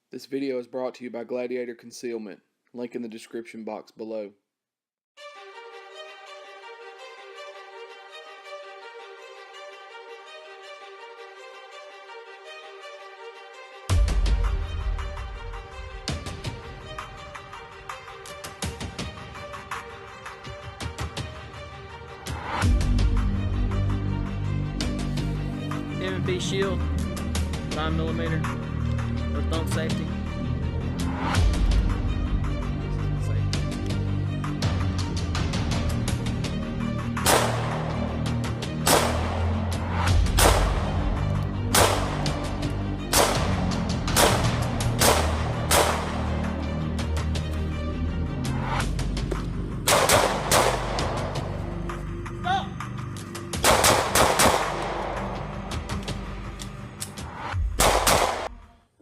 This video is brought to you by Gladiator Concealment. Link in the description box below. M&P Shield, 9mm, with thumb safety.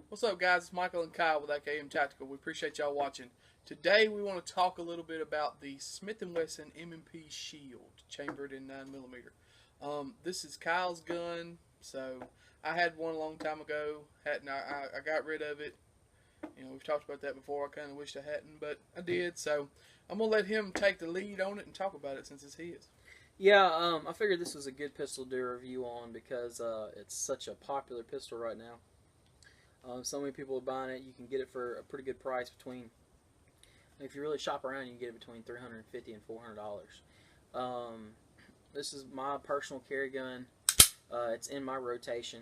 What's up, guys? It's Michael and Kyle with AKM Tactical. We appreciate y'all watching. Today we want to talk a little bit about the Smith & Wesson M&P Shield, chambered in 9mm. This is Kyle's gun, so I had one a long time ago. I got rid of it. You know, we've talked about that before. I kind of wished I hadn't, but I did. So I'm gonna let him take the lead on it and talk about it since it's his. Yeah, I figured this was a good pistol to do a review on because it's such a popular pistol right now. So many people are buying it. You can get it for a pretty good price. If you really shop around, you can get it between $350 and $400. This is my personal carry gun. It's in my rotation.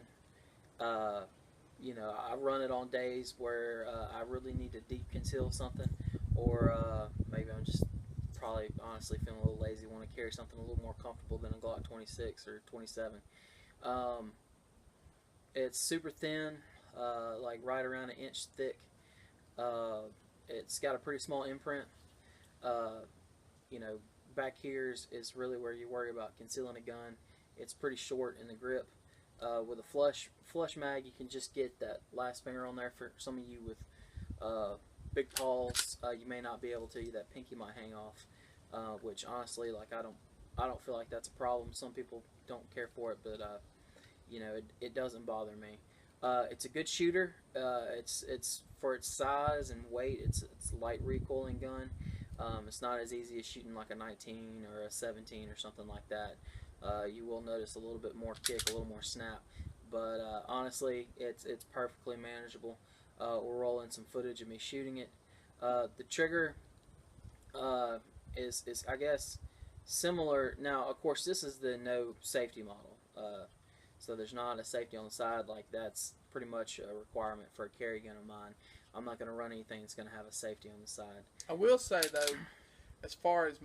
You know, I run it on days where I really need to deep conceal something, or maybe I'm just probably honestly feeling a little lazy, want to carry something a little more comfortable than a Glock 26 or 27. It's super thin. Like right around an inch thick. It's got a pretty small imprint. You know, back here is really where you worry about concealing a gun. It's pretty short in the grip. With a flush mag, you can just get that last finger on there. For some of you with big paws, you may not be able to. That pinky might hang off, which honestly, like I don't feel like that's a problem. Some people don't care for it, but you know, it doesn't bother me. It's a good shooter. It's for its size and weight. It's a light recoiling gun. It's not as easy as shooting like a 19 or a 17 or something like that. You will notice a little bit more kick, a little more snap, but honestly, it's perfectly manageable. We'll roll in some footage of me shooting it. The trigger is I guess similar. Now, of course, this is the no safety model. So there's not a safety on the side. Like, that's pretty much a requirement for a carry gun of mine. I'm not going to run anything that's going to have a safety on the side. I will say though, as far as a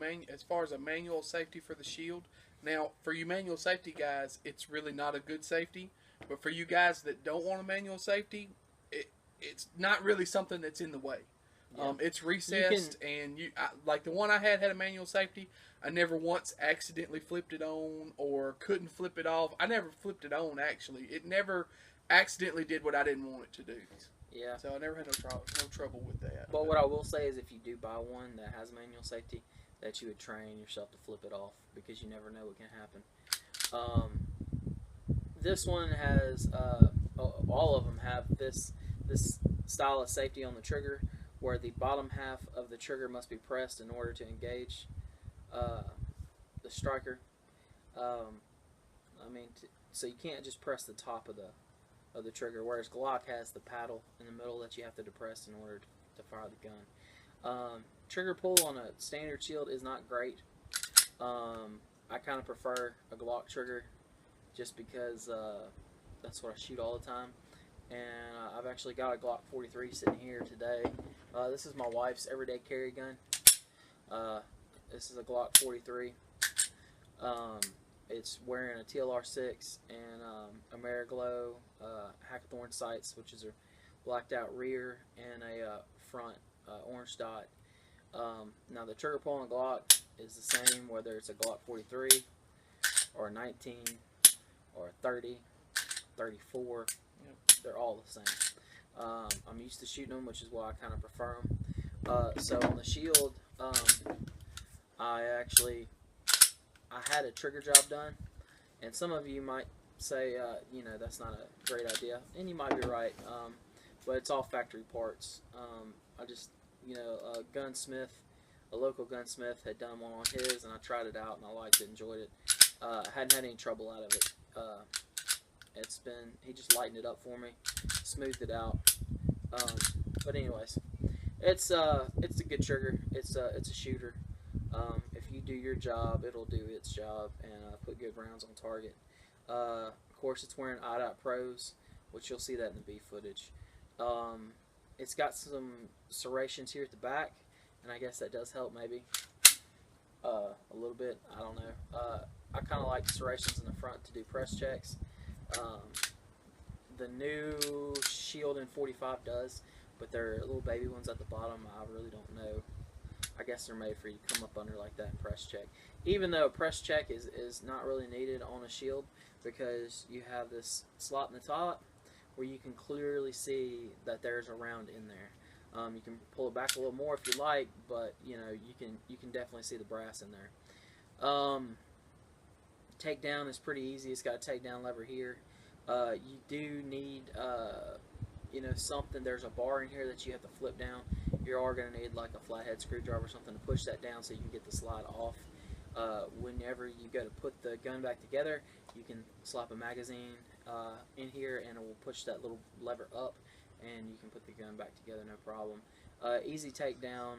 manual safety for the Shield, now for you manual safety guys, it's really not a good safety. But for you guys that don't want a manual safety, it's not really something that's in the way. Yeah. It's recessed, and like the one I had a manual safety. I never once accidentally flipped it on or couldn't flip it off. I never flipped it on, actually. It never accidentally did what I didn't want it to do. Yeah. So I never had no trouble with that. But what I will say is, if you do buy one that has manual safety, that you would train yourself to flip it off, because you never know what can happen. This one has all of them have this style of safety on the trigger, where the bottom half of the trigger must be pressed in order to engage the striker. I mean, so you can't just press the top of the trigger, whereas Glock has the paddle in the middle that you have to depress in order to fire the gun. Trigger pull on a standard Shield is not great. I kind of prefer a Glock trigger just because that's what I shoot all the time. And I've actually got a Glock 43 sitting here today. This is my wife's everyday carry gun. This is a Glock 43. It's wearing a TLR6 and Ameriglow Hackathorn sights, which is a blacked out rear and a front orange dot. Now the trigger pull on a Glock is the same whether it's a Glock 43 or a 19 or a 30, 34. They're all the same. I'm used to shooting them, which is why I kind of prefer them. So on the Shield, I had a trigger job done, and some of you might say, you know, that's not a great idea, and you might be right. but it's all factory parts. I just, a gunsmith, a local gunsmith had done one on his, and I tried it out, and I liked it, enjoyed it. I hadn't had any trouble out of it. He just lightened it up for me, smoothed it out. But anyways, it's a good trigger. It's a shooter. If you do your job, it'll do its job and put good rounds on target. Of course, it's wearing IDOT Pros, which you'll see that in the B footage. It's got some serrations here at the back, and I guess that does help maybe a little bit. I don't know. I kind of like the serrations in the front to do press checks. The new Shield in 45 does, but they're little baby ones at the bottom. I really don't know. I guess they're made for you to come up under like that and press check. Even though a press check is not really needed on a Shield, because you have this slot in the top where you can clearly see that there's a round in there. You can pull it back a little more if you like, but you can definitely see the brass in there. Takedown is pretty easy. It's got a takedown lever here. You do need something. There's a bar in here that you have to flip down. You are going to need like a flathead screwdriver or something to push that down so you can get the slide off. Whenever you go to put the gun back together, you can slap a magazine in here and it will push that little lever up, and you can put the gun back together, no problem. Easy takedown,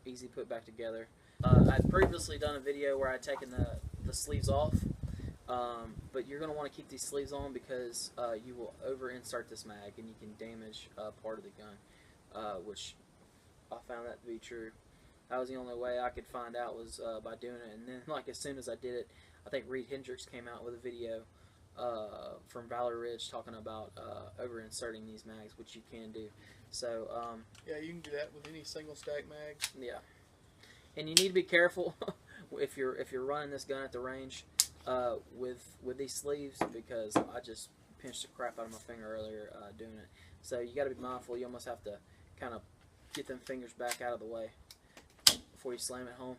easy put back together. I'd previously done a video where I'd taken the sleeves off, but you're going to want to keep these sleeves on because you will over insert this mag and you can damage part of the gun, which I found that to be true. That was the only way I could find out was by doing it. And then, like, as soon as I did it, I think Reed Hendricks came out with a video from Valley Ridge talking about over inserting these mags, which you can do. So yeah, you can do that with any single stack mag. Yeah, and you need to be careful if you're running this gun at the range with these sleeves, because I just pinched the crap out of my finger earlier doing it. So you got to be mindful. You almost have to kind of get them fingers back out of the way before you slam it home.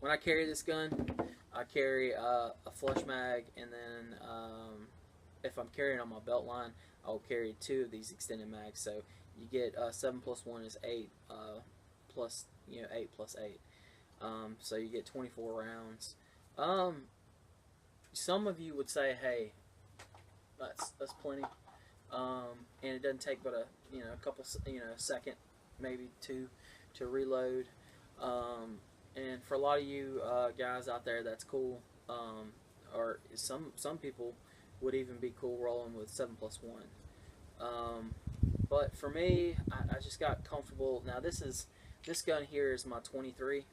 When I carry this gun, I carry a flush mag, and then if I'm carrying on my belt line, I'll carry 2 of these extended mags. So you get 7 plus 1 is 8, plus 8 plus 8. So you get 24 rounds. Some of you would say, hey, that's plenty, and it doesn't take but a couple second, maybe 2 to reload. And for a lot of you guys out there, that's cool. Or some people would even be cool rolling with 7 plus 1. But for me, I just got comfortable. Now this gun here is my 23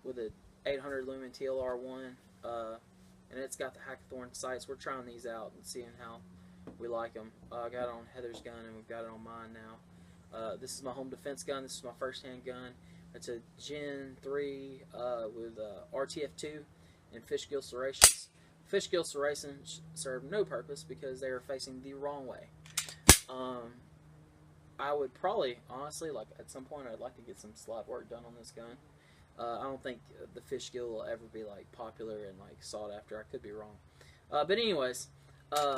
with a 800 lumen TLR1, and it's got the Hackathorn sights. We're trying these out and seeing how we like them. I got it on Heather's gun, and we've got it on mine now. This is my home defense gun. This is my first-hand gun. It's a Gen 3 with RTF2 and fishgill serrations. Fishgill serrations serve no purpose because they are facing the wrong way. I would probably, honestly, like at some point, I'd like to get some slab work done on this gun. I don't think the fishgill will ever be like popular and like sought after. I could be wrong. But anyways, the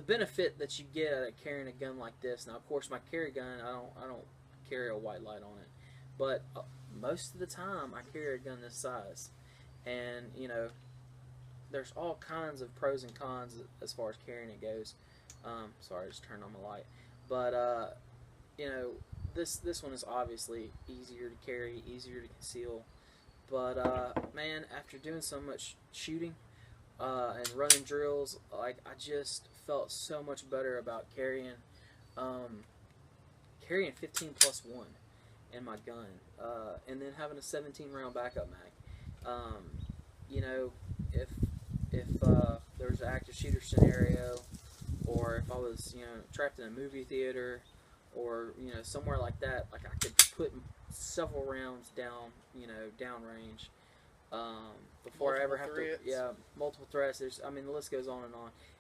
benefit that you get out of carrying a gun like this. Now, of course, my carry gun, I don't carry a white light on it, but most of the time I carry a gun this size, and there's all kinds of pros and cons as far as carrying it goes. Sorry, I just turned on my light, but this one is obviously easier to carry, easier to conceal, but man, after doing so much shooting and running drills, like, I just felt so much better about carrying 15 plus 1 in my gun, and then having a 17 round backup mag. If there's an active shooter scenario, or if I was trapped in a movie theater, or somewhere like that, like, I could put several rounds down downrange before I ever have threats. to multiple threats. The list goes on.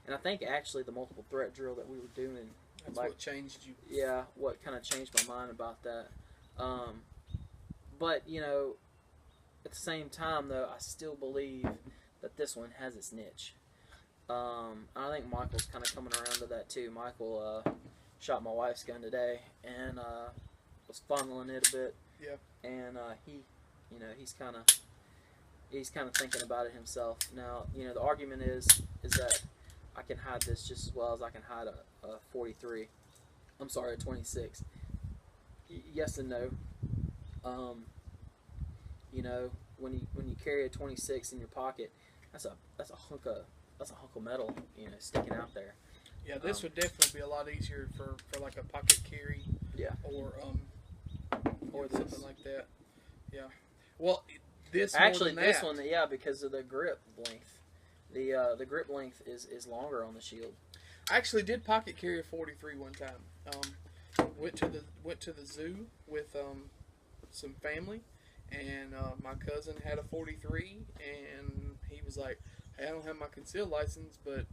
And I think actually the multiple threat drill that we were doing, that's what changed you. Yeah, what kind of changed my mind about that. But at the same time, though, I still believe that this one has its niche. I think Michael's kind of coming around to that too. Michael shot my wife's gun today and was fondling it a bit. Yeah. And he, he's kind of thinking about it himself. Now, the argument is that I can hide this just as well as I can hide a 43. I'm sorry, a 26. Yes and no. When you carry a 26 in your pocket, that's a hunk of metal, sticking out there. Yeah, this would definitely be a lot easier for like a pocket carry. Yeah. Or this. something like that. Yeah. Well, this one, yeah, because of the grip length. The grip length is longer on the Shield. I actually did pocket carry a 43 one time. Went to the zoo with some family, and my cousin had a 43, and he was like, "Hey, I don't have my concealed license, but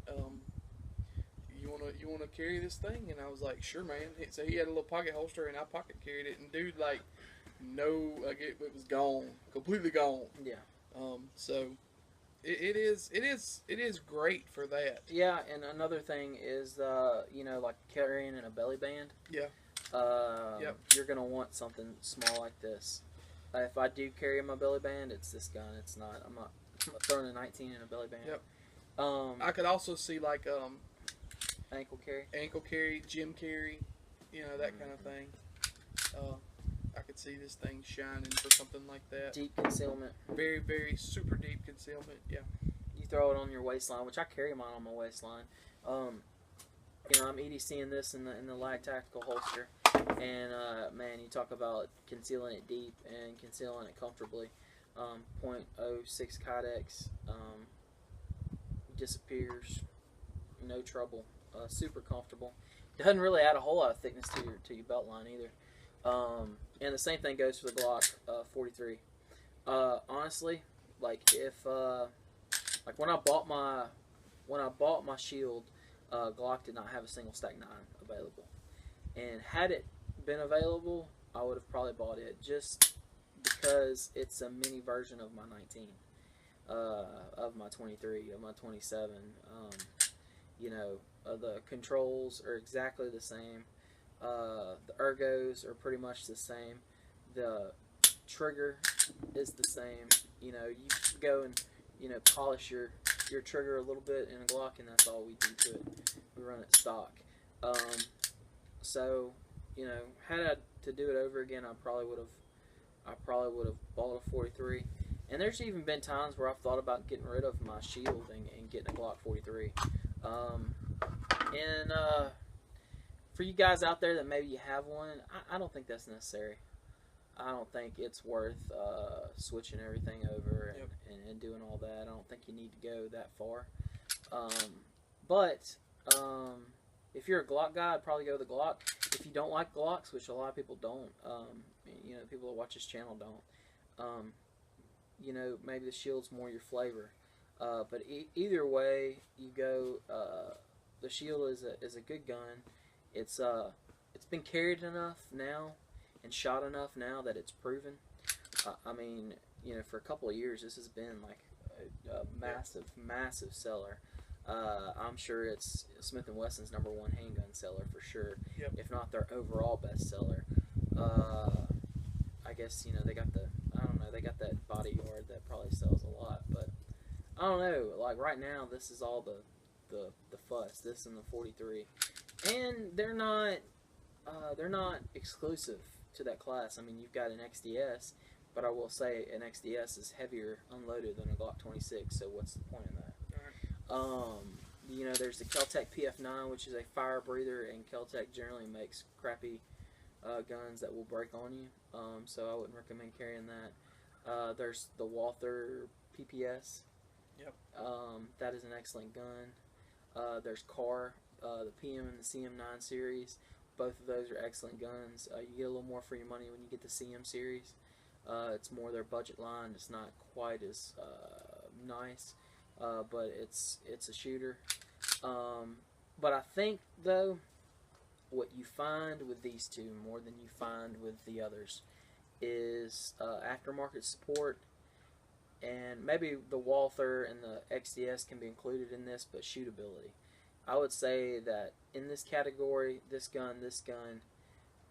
you wanna carry this thing?" And I was like, "Sure, man." So he had a little pocket holster, and I pocket carried it, and dude, like, it was gone, completely gone. Yeah. So it is great for that. Yeah, and another thing is like carrying in a belly band. Yeah. Yep. You're gonna want something small like this. If I do carry my belly band, it's this gun. It's not. I'm not throwing a 19 in a belly band. Yep. I could also see like ankle carry, gym carry, that kind of thing. I could see this thing shining for something like that. Deep concealment. Very, very super deep concealment. Yeah. You throw it on your waistline, which I carry mine on my waistline. I'm EDCing this in the Lag Tactical holster, and man, you talk about concealing it deep and concealing it comfortably. .06 Kydex disappears, no trouble, super comfortable. Doesn't really add a whole lot of thickness to your belt line either. And the same thing goes for the Glock 43. Honestly, like when I bought my Shield, Glock did not have a single Stack 9 available, and had it been available, I would have probably bought it just because it's a mini version of my 19, of my 23, of my 27. The controls are exactly the same. The ergos are pretty much the same. The trigger is the same. You go and polish your trigger a little bit in a Glock, and that's all we do to it. We run it stock. So had I to do it over again, I probably would have bought a 43. And there's even been times where I've thought about getting rid of my Shield and getting a Glock 43. For you guys out there that maybe you have one, I don't think that's necessary. I don't think it's worth switching everything over and doing all that. I don't think you need to go that far. But if you're a Glock guy, I'd probably go with the Glock. If you don't like Glocks, which a lot of people don't, people that watch this channel don't, maybe the Shield's more your flavor. But either way you go, the Shield is a good gun. It's been carried enough now and shot enough now that it's proven. For a couple of years, this has been like a massive seller. I'm sure it's Smith & Wesson's #1 handgun seller for sure, if not their overall best seller. I guess they got that Bodyguard that probably sells a lot, but I don't know. Like right now, this is all the fuss. This and the 43, and they're not exclusive to that class. You've got an XDS, but I will say an XDS is heavier unloaded than a Glock 26. So what's the point in that? There's the Kel-Tec PF9, which is a fire breather, and Kel-Tec generally makes crappy guns that will break on you. So I wouldn't recommend carrying that. There's the Walther PPS. Yep. That is an excellent gun. There's CAR, the PM and the CM9 series. Both of those are excellent guns. You get a little more for your money when you get the CM series. It's more their budget line. It's not quite as nice, but it's a shooter. But I think though, what you find with these two more than you find with the others is aftermarket support and maybe the Walther and the XDS can be included in this, but shootability. I would say that in this category, this gun,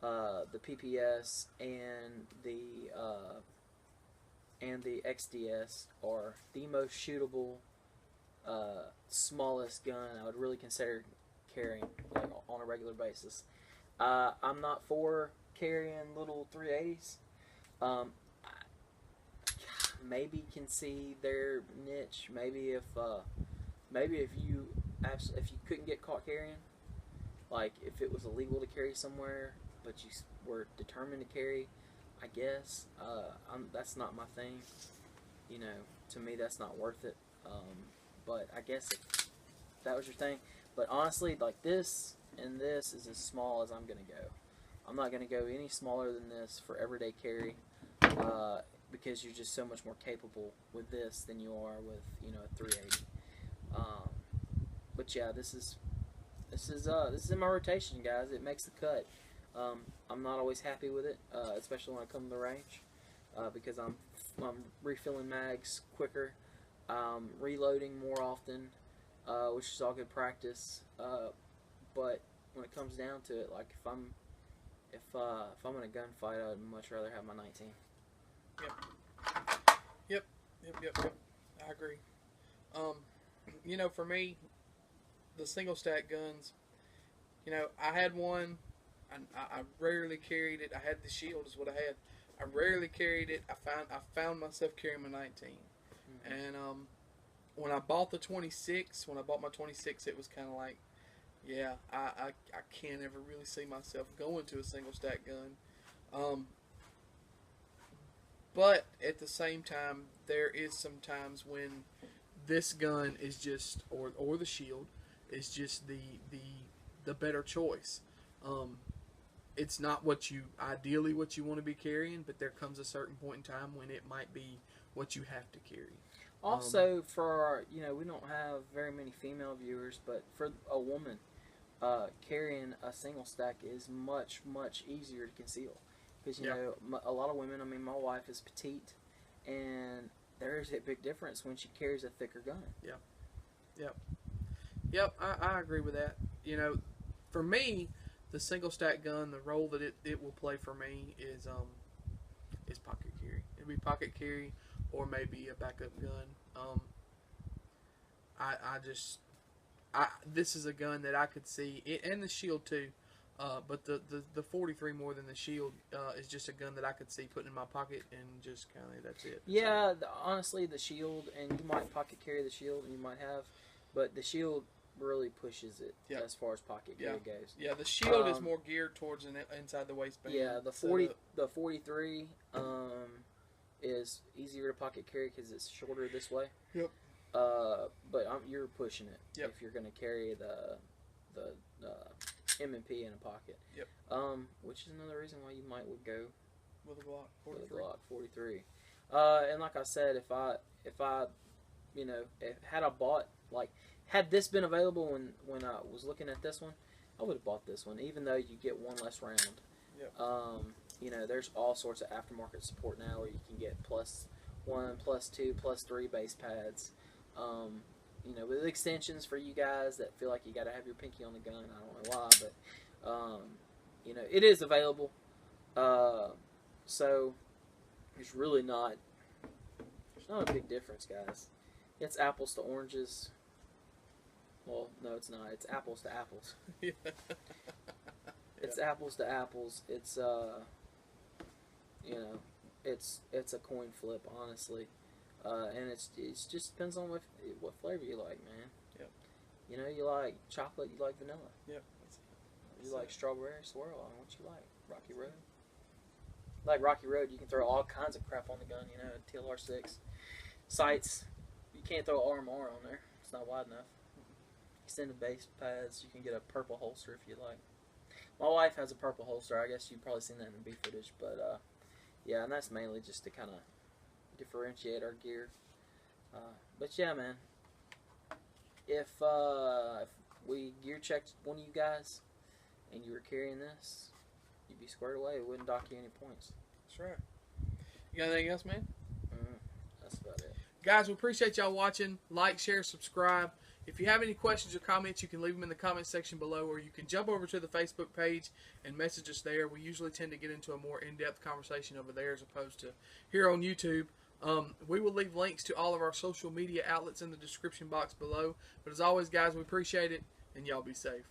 the PPS, and the XDS are the most shootable, smallest gun I would really consider carrying like, on a regular basis. I'm not for carrying little 380s. Maybe can see their niche. Maybe if you couldn't get caught carrying, like if it was illegal to carry somewhere, but you were determined to carry, I guess that's not my thing. You know, to me that's not worth it. But I guess if that was your thing. But honestly, like this and this is as small as I'm gonna go. I'm not gonna go any smaller than this for everyday carry. Because you're just so much more capable with this than you are with, you know, a 380. But yeah, this is in my rotation, guys. It makes the cut. I'm not always happy with it, especially when I come to the range, because I'm refilling mags quicker, reloading more often, which is all good practice. But when it comes down to it, like if I'm in a gunfight, I'd much rather have my 19. Yep. I agree. You know, for me, the single stack guns, you know, I had one. I rarely carried it. I had the Shield is what I had. I rarely carried it. I found myself carrying my 19. Mm-hmm. And when I bought my 26, it was kind of like, yeah, I can't ever really see myself going to a single stack gun. But at the same time, there is some times when this gun is just, or the Shield, is just the better choice. It's not ideally what you want to be carrying, but there comes a certain point in time when it might be what you have to carry. Also, for our, you know, we don't have very many female viewers, but for a woman, carrying a single stack is much easier to conceal. Because, you know, a lot of women, I mean, my wife is petite, and there's a big difference when she carries a thicker gun. Yep, I agree with that. You know, for me, the single stack gun, the role that it will play for me is pocket carry. It'll be pocket carry or maybe a backup gun. This is a gun that I could see, and the Shield too. But the 43 more than the Shield is just a gun that I could see putting in my pocket and just kind of that's it. Yeah, honestly, the Shield, and you might pocket carry the Shield, and you might have, but the Shield really pushes it as far as pocket carry goes. Yeah, the Shield is more geared towards inside the waistband. Yeah, the 43 is easier to pocket carry because it's shorter this way. Yep. But you're pushing it if you're going to carry the M&P in a pocket. Yep. Which is another reason why you might would go with a Glock 43. With a Glock 43. And like I said, if I had I bought, like, had this been available when I was looking at this one, I would have bought this one, even though you get one less round. Yep. You know, there's all sorts of aftermarket support now where you can get +1, +2, +3 base pads. You know, with extensions for you guys that feel like you got to have your pinky on the gun. I don't know why, but you know, it is available. So there's really not a big difference, guys. It's apples to oranges. Well, no, it's not. It's apples to apples. It's apples to apples. It's you know, it's a coin flip, honestly. And it just depends on what flavor you like, man. Yep. You know, you like chocolate, you like vanilla. Yep. You like strawberry swirl. I don't know what you like. Rocky Road. Like Rocky Road, you can throw all kinds of crap on the gun. You know, TLR6 sights. You can't throw RMR on there. It's not wide enough. Extended base pads. You can get a purple holster if you like. My wife has a purple holster. I guess you've probably seen that in the B footage, but yeah, and that's mainly just to kind of differentiate our gear. But yeah, man, if we gear checked one of you guys and you were carrying this, you'd be squared away. It wouldn't dock you any points. That's right. You got anything else, man? That's about it. Guys, we appreciate y'all watching. Like, share, subscribe. If you have any questions or comments, you can leave them in the comment section below, or you can jump over to the Facebook page and message us there. We usually tend to get into a more in-depth conversation over there as opposed to here on YouTube. We will leave links to all of our social media outlets in the description box below. But as always, guys, we appreciate it, and y'all be safe.